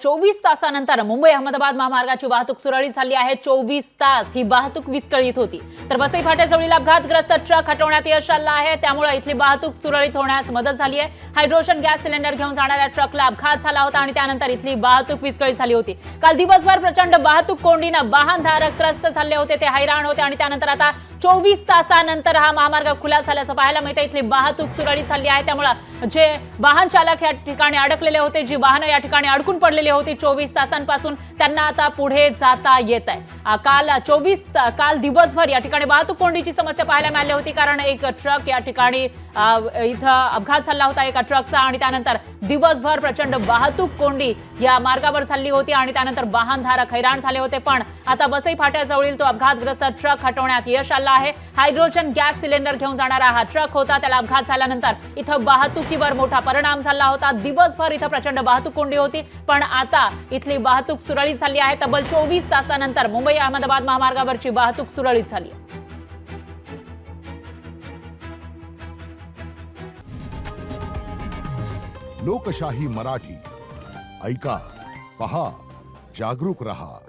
24 तासानंतर मुंबई अहमदाबाद महामार्गाची वाहतूक सुरळीत झाली आहे। 24 तास ही वाहतूक विस्कळीत होती, तर वसई फाट्याजवळील अपघातग्रस्त ट्रक हटवण्यात यश आलं आहे। त्यामुळे इथली वाहतूक सुरळीत होण्यास मदत झाली आहे। हायड्रोजन गॅस सिलेंडर घेऊन जाणाऱ्या ट्रकला अपघात झाला होता आणि त्यानंतर इथली वाहतूक विस्कळीत झाली होती। काल दिवसभर प्रचंड वाहतूक कोंडीने वाहनधारक त्रस्त झाले होते, ते हैराण होते आणि त्यानंतर आता 24 तासानंतर हा महामार्ग खुला झाल्याचं पाहायला मिळतं। इथली वाहतूक सुरळीत झाली आहे। त्यामुळे जे वाहन चालक या ठिकाणी अडकलेले होते, जी वाहनं या ठिकाणी अडकून पडलेली होती 24 तासांपासून, त्यांना आता पुढे जाता येत आहे। काल दिवसभर या ठिकाणी वाहतूक कोंडीची समस्या पाहायला मिळाली होती, कारण एक ट्रक या ठिकाणी इथं अपघात झाला होता एका ट्रकचा आणि त्यानंतर दिवसभर प्रचंड वाहतूक कोंडी या मार्गावर झाली होती आणि त्यानंतर वाहनधारक हैराण झाले होते। पण आता वसई फाट्याजवळील तो अपघातग्रस्त ट्रक हटवण्यात यश आलं आहे। हायड्रोजन गॅस सिलेंडर घेऊन जाणारा हा ट्रक होता, त्याला अपघात झाल्यानंतर इथं वाहतुकीवर मोठा परिणाम झाला होता। दिवसभर इथं प्रचंड वाहतूक कोंडी होती, पण आता इथली वाहतूक सुरळीत झाली आहे। तब्बल 24 तासानंतर मुंबई अहमदाबाद महामार्गावरची वाहतूक सुरळीत झाली आहे। लोकशाही मराठी ऐका, पहा, जागरूक रहा।